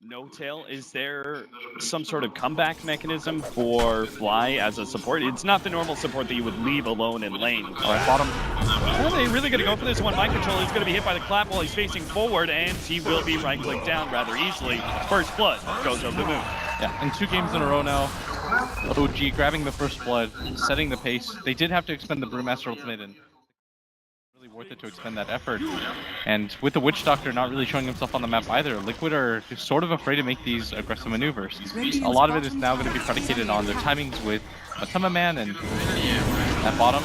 No tail, is there some sort of comeback mechanism for Fly as a support? It's not the normal support that you would leave alone in lane. Alright, bottom. Well, they're really going to go for this one. Mind control is going to be hit by the clap while he's facing forward, and he will be right-click down rather easily. First blood goes over the moon. Yeah, in 2 games in a row now, OG grabbing the first blood, setting the pace. They did have to expend the Brewmaster ultimate, and really worth it to expend that effort. And with the Witch Doctor not really showing himself on the map either, Liquid are sort of afraid to make these aggressive maneuvers. A lot of it is now going to be predicated on their timings with Matama Man and at bottom.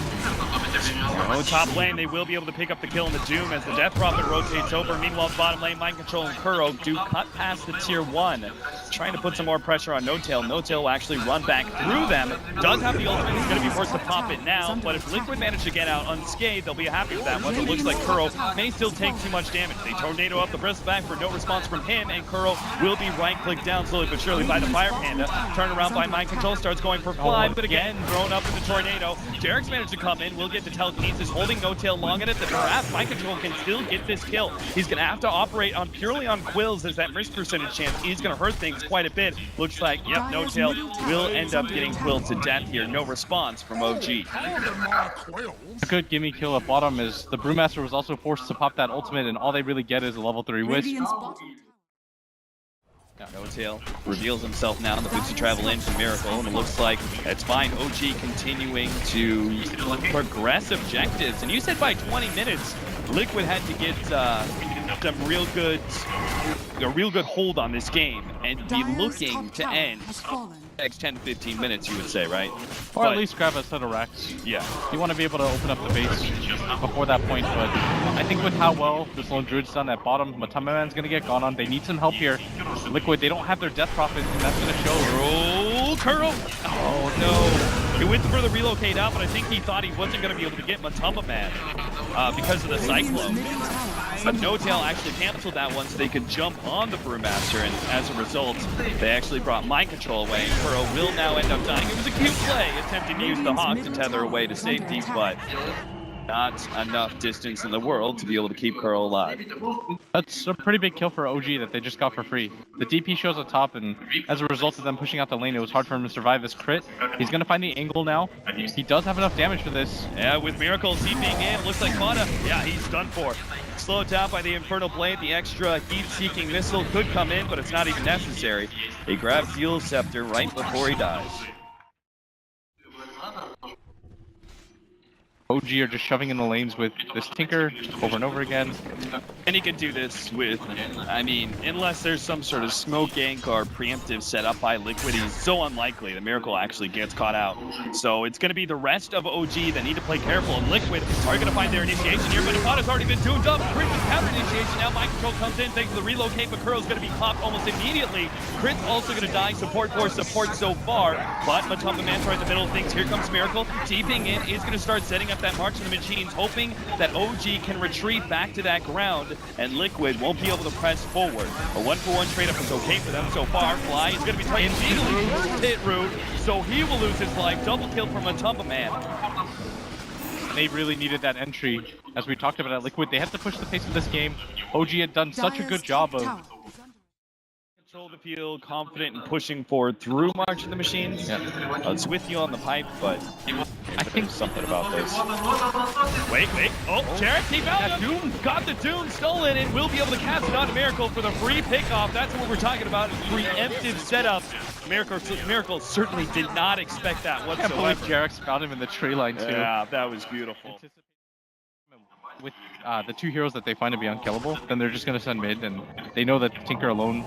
Oh, top lane, they will be able to pick up the kill in the Doom as the Death Prophet rotates over. Meanwhile, bottom lane, Mind Control and Kuro do cut past the tier 1, trying to put some more pressure on No Tail. No Tail will actually run back through them. Does have the ultimate, he's going to be forced to pop it now, but if Liquid manage to get out unscathed, they'll be happy with that one. It looks like Kuro may still take too much damage. They tornado up the breast back for no response from him, and Kuro will be right-clicked down slowly but surely by the Fire Panda. Turned around by Mind Control, starts going for Fly, but again, thrown up in the tornado. Jerax managed to come in, will get the telekinesis, holding No Tail long at it. Perhaps Mind Control can still get this kill. He's going to have to operate on purely on Quills, as that risk percentage chance is going to hurt things quite a bit. Looks like, yep, No Tail will end up getting Quilled to death here. No response from OG. A good gimme kill at bottom is the Brewmaster was also forced to pop that ultimate, and all they really get is a level 3 Wisp. No Tail reveals himself now in the boots of travel in from Miracle, and it looks like it's fine. OG continuing to progress objectives. And you said by 20 minutes, Liquid had to get some a real good hold on this game and be looking to end the next 10 to 15 minutes, you would say, right? Or at least grab a set of racks. Yeah. You want to be able to open up the base before that point, but I think with how well this lone Druid's done at bottom, Matama Man's going to get gone on. They need some help here. Liquid, they don't have their Death Prophet, and that's going to show. Roll Kuro! Oh no! He went for the relocate out, but I think he thought he wasn't going to be able to get Matama Man because of the Cyclone. But No Tail actually canceled that one so they could jump on the Brewmaster, and as a result, they actually brought Mind Control away. Kuro will now end up dying. It was a cute play, attempting to use the Hawk to tether away to safety, but not enough distance in the world to be able to keep Kuro alive. That's a pretty big kill for OG that they just got for free. The DP shows up top, and as a result of them pushing out the lane, it was hard for him to survive this crit. He's going to find the angle now. He does have enough damage for this. Yeah, with Miracle seeping in, looks like Mana, yeah, he's done for. Slowed down by the Infernal Blade, the extra heat-seeking missile could come in, but it's not even necessary. He grabs the Eel Scepter right before he dies. OG are just shoving in the lanes with this Tinker over and over again. And he can do this with, I mean, unless there's some sort of smoke gank or preemptive set up by Liquid, he's so unlikely the Miracle actually gets caught out. So it's going to be the rest of OG that need to play careful, and Liquid are going to find their initiation here, but Ifada's already been tuned up. Crit with counter initiation, now Mind Control comes in thanks to the relocate, but Kuro's going to be popped almost immediately. Crit's also going to die, support for support so far, but Matama Man's right in the middle of things. Here comes Miracle, TPing in, is going to start setting up that March of the Machines, hoping that OG can retreat back to that ground, and Liquid won't be able to press forward. A 1-for-1 trade-up is okay for them so far. Fly is going to be targeting first hit Rude, so he will lose his life. Double kill from Matama Man. They really needed that entry. As we talked about at Liquid, they had to push the pace of this game. OG had done such a good job of control the field, confident in pushing forward through March of the Machines. Yeah. It's with you on the pipe, but I think something about this. Wait. Oh, Jerax, he found him. Got the Doom stolen and will be able to cast it onto Miracle for the free pickoff. That's what we're talking about, preemptive setup. Miracle certainly did not expect that whatsoever. I can't believe Jerax found him in the tree line too. Yeah, that was beautiful. With the 2 heroes that they find to be unkillable, then they're just going to send mid, and they know that Tinker alone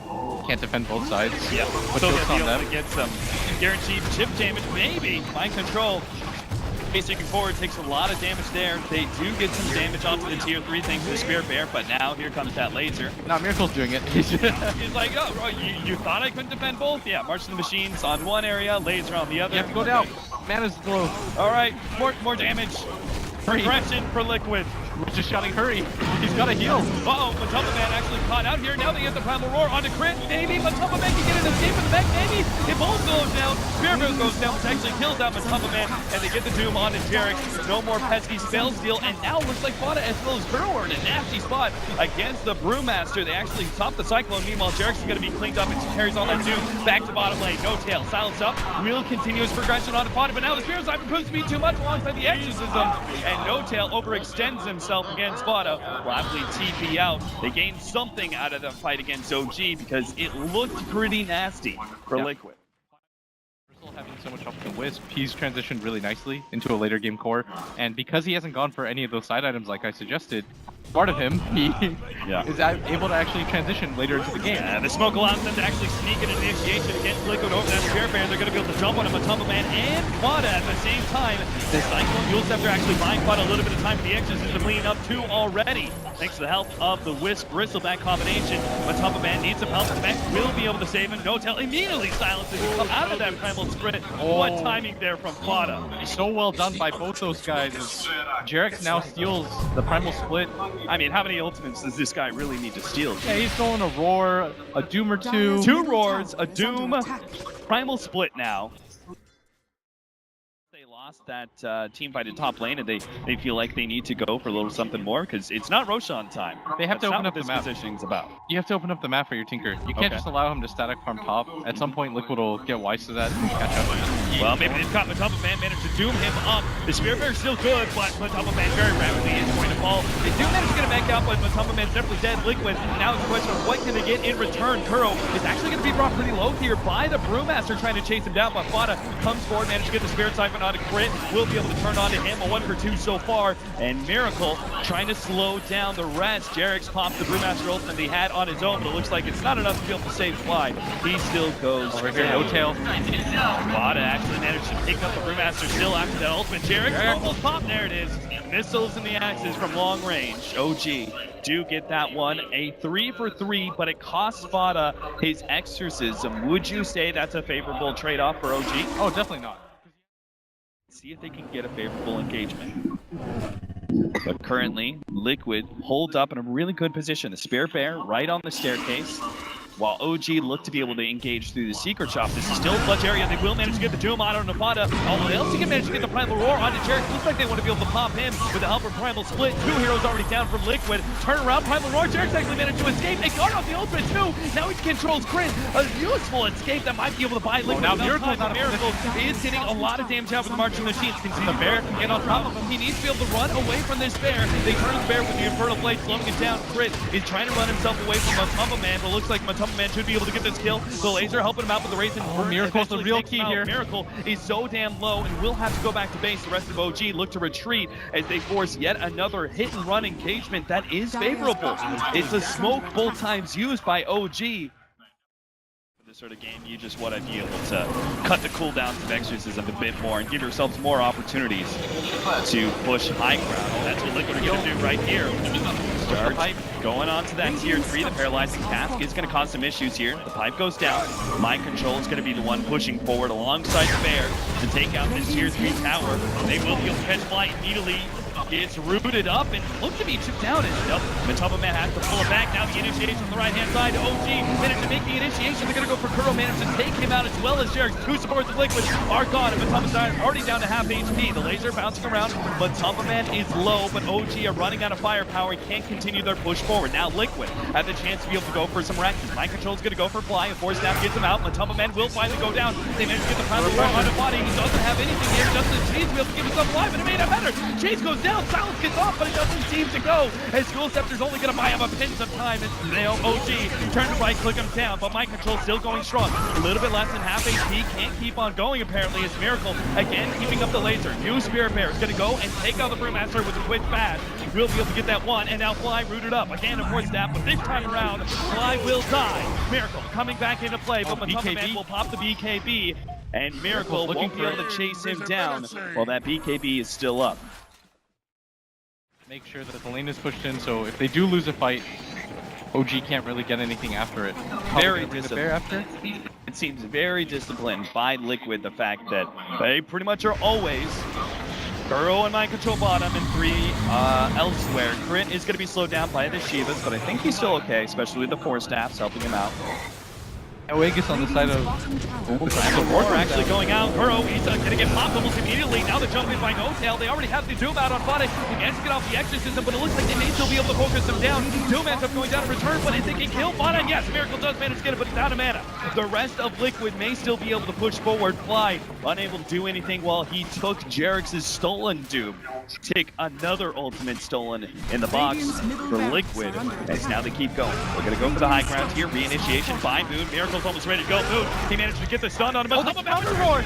can't defend both sides. Yep, so they'll be able to get some guaranteed chip damage, maybe. Mind Control, basic forward, takes a lot of damage there. They do get some damage onto the tier 3 thanks to the Spirit Bear, but now here comes that laser. Now Miracle's doing it. He's like, oh, you thought I couldn't defend both? Yeah, March of the Machines on one area, laser on the other. You have to go down. Mana's low. All right, more damage. Progression for Liquid. We're just shouting, hurry. He's got to heal. Uh-oh, Matumba Man actually caught out here. Now they get the Primal Roar onto Crit. Maybe Matumba Man can get an escape in the back. Maybe it both goes down. Spearbear goes down, which actually kills out Matumba Man. And they get the Doom onto Jerax. No more pesky spell steal. And now it looks like Fada as well as Kuro are in a nasty spot against the Brewmaster. They actually top the Cyclone. Meanwhile, Jerax is going to be cleaned up and carries on that Doom. Back to bottom lane. No tail. Silence up. Real continuous progression onto Fada. But now the Spirit Cypher proves to be too much alongside the Exorcism. And No Tail overextends himself against Fada. Will happily TP out. They gained something out of the fight against OG because it looked pretty nasty for Liquid. Having so much help with the Wisp, he's transitioned really nicely into a later game core, and because he hasn't gone for any of those side items like I suggested, part of him, he is able to actually transition later into the game. The smoke allows them to actually sneak an initiation against Liquid over that Spear Bear. They're going to be able to jump on a Matumba Man and Fada at the same time. The Cyclone Dual Scepter actually buying Fada a little bit of time for the Exorcism leading up to already. Thanks to the help of the Wisp Bristleback combination, Matumba Man needs some help. The back will be able to save him. No Tail immediately silences him come out of that Primal Sprint. What timing there from Fada. So well done by both those guys. Jerax now steals the Primal Split. I mean, how many ultimates does this guy really need to steal? Yeah, he's going a Roar, a Doom or two. 2 Roars, a Doom, Primal Split now. They lost that team fight at top lane, and they feel like they need to go for a little something more because it's not Roshan time. They have to open up the map. Positioning's about. You have to open up the map for your Tinker. You can't just allow him to static farm top. At some point, Liquid will get wise to that and catch up. Well, maybe they've got Matumba Man managed to doom him up. The Spear Bear's still good, but Matumba Man very rapidly is going to fall. They do manage to get him back out, but Matumba Man's definitely dead. Liquid, now it's a question of what can they get in return. Kuro is actually going to be brought pretty low here by the Brewmaster trying to chase him down, but Fada comes forward, managed to get the Spirit Siphon on a Crit. Will be able to turn on to him, a 1 for 2 so far, and Miracle trying to slow down the rest. Jerax pops the Brewmaster ultimate he had on his own, but it looks like it's not enough to be able to save Fly. He still goes over here. No Tail. Fada actually managed to pick up the Brewmaster still after that ultimate. Jerax almost popped. There it is. Missiles and the axes from long range. OG do get that one. A 3 for 3, but it costs Fada his Exorcism. Would you say that's a favorable trade-off for OG? Oh, definitely not. See if they can get a favorable engagement. But currently, Liquid holds up in a really good position. The Spear Bear right on the staircase, while OG look to be able to engage through the secret shop. This is still a clutch area. They will manage to get the Doom on Nevada. Although they also can manage to get the Primal Roar onto Jerax. Looks like they want to be able to pop him with the help of Primal Split. 2 heroes already down from Liquid. Turn around, Primal Roar. Jerax actually managed to escape. They got off the ultimate too. Now he controls Crit. A useful escape that might be able to buy Liquid. Now Miracle is getting a lot of damage out with the Marching Machines. Can see the Bear can get on top of him. He needs to be able to run away from this Bear. They turn the Bear with the Infernal Blade, slowing it down. Crit is trying to run himself away from Matumba Man, but looks like Matumba Man should be able to get this kill. The laser helping him out with the Raisin. Miracle's the real key here. Miracle is so damn low and will have to go back to base. The rest of OG look to retreat as they force yet another hit and run engagement that is favorable. It's a smoke both times used by OG. For this sort of game, you just want to be able to cut the cooldowns of Exorcism a bit more and give yourselves more opportunities to push high ground. That's what Liquid are going to do right here. Start going on to that tier 3. The paralyzing cask is going to cause some issues here. The pipe goes down. Mind Control is going to be the one pushing forward alongside the Bear to take out this tier 3 tower. They will be able to catch Fly immediately. It's rooted up and looks to be chipped down. And nope, Matumba Man has to pull it back. Now the initiation on the right-hand side. OG managed to make the initiation. They're going to go for Kuro. Managed to take him out as well as Jerax. 2 supports of Liquid are gone. And Matumba Man already down to half HP. The laser bouncing around. Matumba Man is low, but OG are running out of firepower and can't continue their push forward. Now Liquid have the chance to be able to go for some wrecking. Mind Control is going to go for Fly. A force snap gets him out. Matumba Man will finally go down. They managed to get the Primal Roar on the body. He doesn't have anything here. Just as Chase will be able to give himself alive, and it made it better. Chase goes down. Silence gets off, but it doesn't seem to go. As Dual Scepter's only going to buy him a pinch of time. And now OG turn to right, click him down, but Mind Control still going strong. A little bit less than half HP. Can't keep on going, apparently, as Miracle again keeping up the laser. New Spirit Bear is going to go and take out the Brewmaster with a quick fast. Will be able to get that one, and now Fly rooted up. Again, of course, that, but this time around, Fly will die. Miracle coming back into play, but Matumba Man will pop the BKB, and Miracle won't be able to chase him down while that BKB is still up. Make sure that the lane is pushed in, so if they do lose a fight, OG can't really get anything after it. Very disciplined. It seems very disciplined by Liquid, the fact that they pretty much are always Burrow and mind control bottom and 3 elsewhere. Crit is going to be slowed down by the Shivas, but I think he's still okay, especially with the 4 staffs helping him out. Aegis on the side of... We're actually going out. Burrow, he's going to get popped almost immediately. Now the jump in by No-Tail. They already have the Doom out on Fodder. He managed to get off the exorcism, but it looks like they may still be able to focus him down. Doom ends up going down in return, but is it can kill Fodder? Yes, Miracle does manage to get it, but he's out of mana. The rest of Liquid may still be able to push forward. Fly, unable to do anything while he took Jerax's stolen Doom. Take another ultimate stolen in the box for Liquid, as now they keep going. We're going to go for the high ground here. Reinitiation by Moon. Miracle's almost ready to go. Moon, he managed to get the stun on him. Oh, the Power Roar!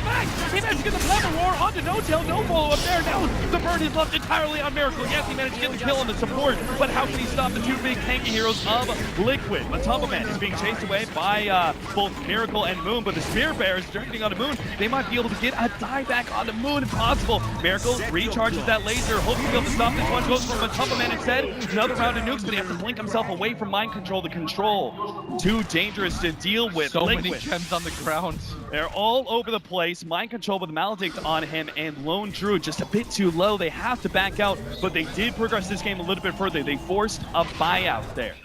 He managed to get the Power Roar onto No-Tail. No follow-up there. Now the burn is left entirely on Miracle. Yes, he managed to get the kill on the support, but how can he stop the 2 big tanky heroes of Liquid? Matumbaman is being chased away by both Miracle and Moon, but the Spear Bears directing onto Moon. They might be able to get a dieback onto Moon if possible. Miracle recharges that laser, hoping to be able to stop this one. Goes for Matumbaman instead. Another round of nukes, but he has to blink himself away from mind control to control. Too dangerous to deal with. So Liquid. many gems on the ground. They're all over the place. Mind control with Maledict on him, and Lone Druid just a bit too low. They have to back out, but they did progress this game a little bit further. They forced a buyout there.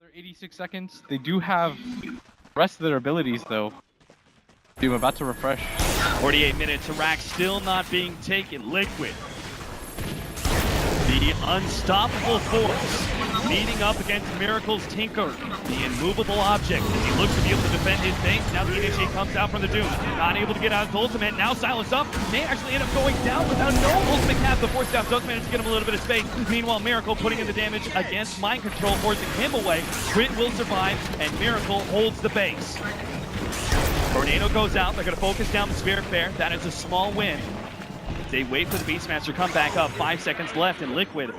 They're 86 seconds. They do have the rest of their abilities, though. Doom about to refresh. 48 minutes. Jerax still not being taken. Liquid, the unstoppable force, meeting up against Miracle's Tinker, the immovable object, as he looks to be able to defend his base. Now the initiate comes out from the Doom, not able to get out his ultimate. Now silenced up, may actually end up going down without no ultimate cap. The 4 staff does manage to get him a little bit of space. Meanwhile, Miracle putting in the damage against mind control, forcing him away. Crit will survive, and Miracle holds the base. Tornado goes out. They're going to focus down the Spirit Bear. That is a small win. They wait for the Beastmaster to come back up. 5 seconds left in Liquid.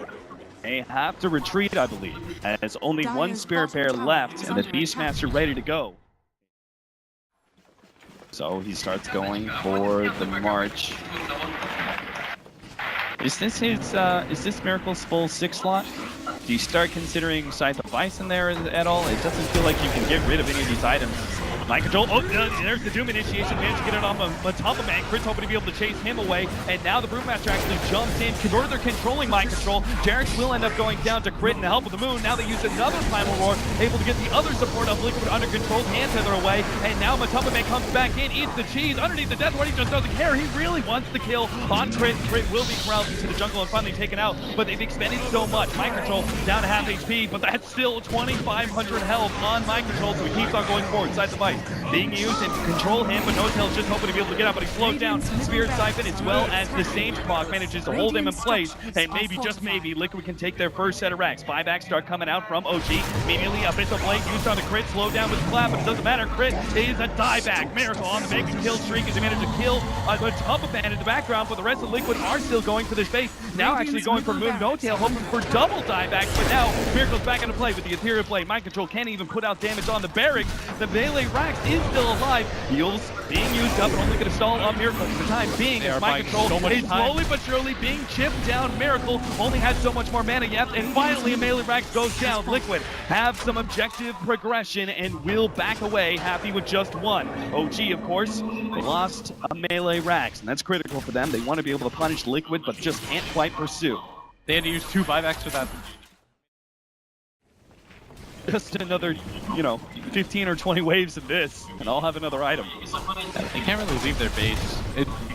They have to retreat, I believe, as only 1 Spirit Bear left and the Beastmaster ready to go. So he starts going for the march. Is this Miracle's full 6 slot? Do you start considering Scythe of Ice in there at all? It doesn't feel like you can get rid of any of these items. Mind control. Oh, there's the Doom initiation. Managed to get it off of Matumbaman. Crit's hoping to be able to chase him away. And now the Brewmaster actually jumps in. Further controlling mind control. Jerax will end up going down to Crit and the help of the Moon. Now they use another Primal Roar. Able to get the other support of Liquid under control. Hand tether away. And now Matumbaman comes back in. Eats the cheese. Underneath the Death Ward, he just doesn't care. He really wants the kill on Crit. Crit will be corralled into the jungle and finally taken out. But they've expended so much. Mind control down to half HP. But that's still 2,500 health on mind control. So he keeps on going forward. Side the fight being used and control him, but No-Tail's just hoping to be able to get out, but he's slowed down. Spirit Siphon as well as the Sage Proc manages to hold him in place, and maybe, just maybe, Liquid can take their first set of racks. Buybacks start coming out from OG. Immediately, Abyssal Blade used on the Crit, slowed down with Clap, but it doesn't matter. Crit is a dieback. Miracle on the make and kill streak as he managed to kill the Matumbaman in the background, but the rest of Liquid are still going for this base. Now actually going for Moon. No-Tail hoping for double diebacks, but now Miracle's back into play with the Ethereal Blade. Mind control can't even put out damage on the barracks. The melee Rax is still alive. Heals being used up and only going to stall on Miracle for the time being. As mind control is slowly but surely being chipped down. Miracle only has so much more mana yet, and finally a melee Rax goes down. Liquid have some objective progression and will back away, happy with just 1. OG, of course, they lost a melee Rax, and that's critical for them. They want to be able to punish Liquid, but just can't quite pursue. They had to use 2 buybacks for that. Just another, 15 or 20 waves of this, and I'll have another item. They can't really leave their base.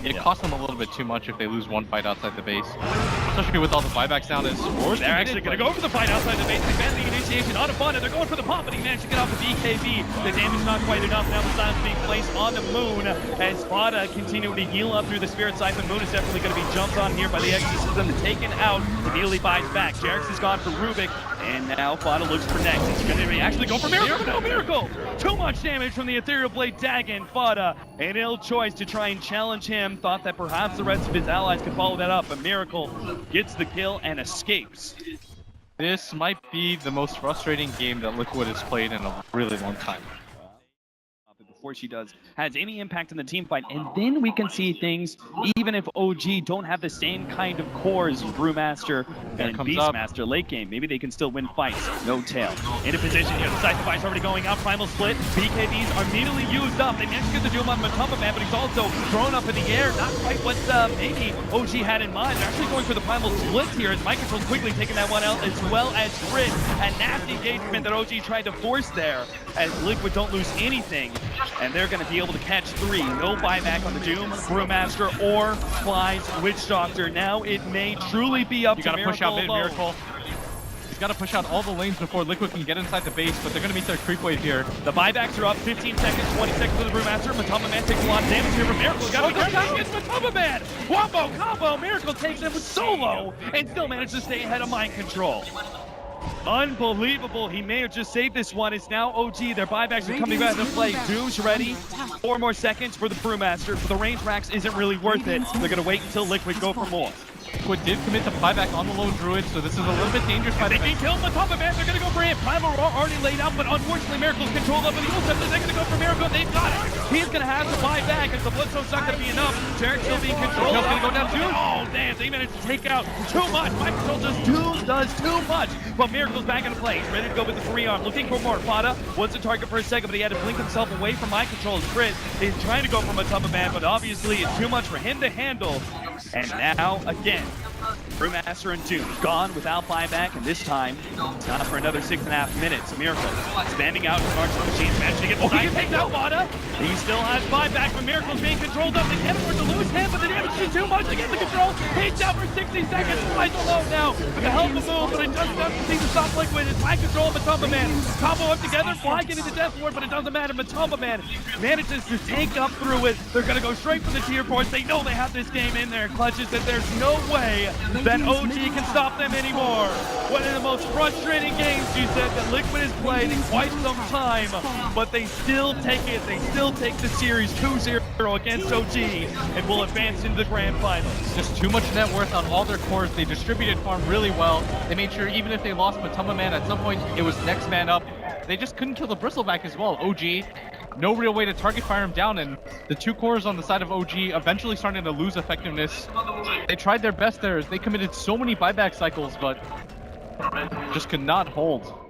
It costs them a little bit too much if they lose 1 fight outside the base. Especially with all the buybacks down. They're actually going to go for the fight outside the base. They ban the initiation on a fun, and they're going for the pump, and he managed to get off the BKB. The damage not quite enough. Now the silence being placed on the Moon as Spada continuing to heal up through the Spirit Siphon. Moon is definitely going to be jumped on here by the Exorcism, taken out. Immediately buys back. Jerax is gone for Rubick, and now Spada looks for next. He's going to be actually going for Miracle. No Miracle! Too much damage from the Ethereal Blade Dagon. Spada, an ill choice to try and challenge him. Thought that perhaps the rest of his allies could follow that up, but Miracle gets the kill and escapes. This might be the most frustrating game that Liquid has played in a really long time. before she does has any impact in the team fight. And then we can see things, even if OG don't have the same kind of core as Brewmaster and Beastmaster late game. Maybe they can still win fights. No tail. Into position here. The side device already going out. Primal split. BKBs are immediately used up. They managed to get the Doom on Matumba Man, but he's also thrown up in the air. Not quite what maybe OG had in mind. They're actually going for the Primal split here as Mind Control quickly taking that one out, as well as Grit. A nasty engagement that OG tried to force there, as Liquid don't lose anything, and they're going to be able to catch 3. No buyback on the Doom, Brewmaster, or Fly's Witch Doctor. Now it may truly be up to Miracle. You got to push out Miracle. He's got to push out all the lanes before Liquid can get inside the base, but they're going to meet their creep wave here. The buybacks are up. 15 seconds, 20 seconds for the Brewmaster. Matumba Man takes a lot of damage here from Miracle. Got to be careful against Matumba Man. Wombo combo. Miracle takes him with solo and still managed to stay ahead of Mind Control. Unbelievable. He may have just saved this one. It's now OG. Their buybacks are coming back into play. Doom's ready. 4 more seconds for the Brewmaster. For the range racks isn't really worth it. They're going to wait until Liquid go for more. Liquid did commit the buyback on the low Druid, so this is a little bit dangerous. They can kill Matumba Man. They're going to go for him. Primal Roar already laid out, but unfortunately Miracle's controlled up with the ultimate. They're going to go for Miracle. They've got it. He's going to have to buy back, as the Bloodstone's not going to be enough. Jerax still being controlled. He's going to go down too. Oh, damn. They managed to take out too much. Mind Control does too much. But Miracle's back into play. He's ready to go with the 3-arm. Looking for more. Fada was the target for a second, but he had to blink himself away from Mind Control's Crit. He's trying to go for Matumba Man, but obviously it's too much for him to handle. And now, again, Brewmaster and Doom gone without buyback, and this time it's not for another 6.5 minutes. Miracle spamming out his marksman machines, managed to get the he takes out Wada. He still has buyback, but Miracle's being controlled up. They can't afford to lose him, but the damage is too much to get the control. He's down for 60 seconds. Flies alone now with a hell of a move, but it does nothing to stop Liquid. It's Mind Control and Matumba Man. Combo up together, Fly getting the Death Ward, but it doesn't matter. Matumba Man manages to take up through it. They're going to go straight for the tier 4s. They know they have this game in their clutches, that there's no way that OG can stop them anymore. One of the most frustrating games, you said, that Liquid has played in quite some time, but they still take it. They still take the series 2-0 against OG and will advance into the grand finals. Just too much net worth on all their cores. They distributed farm really well. They made sure even if they lost Matumba Man at some point, it was next man up. They just couldn't kill the Bristleback as well. OG, no real way to target fire him down, and the 2 cores on the side of OG eventually starting to lose effectiveness. They tried their best there. They committed so many buyback cycles, but just could not hold.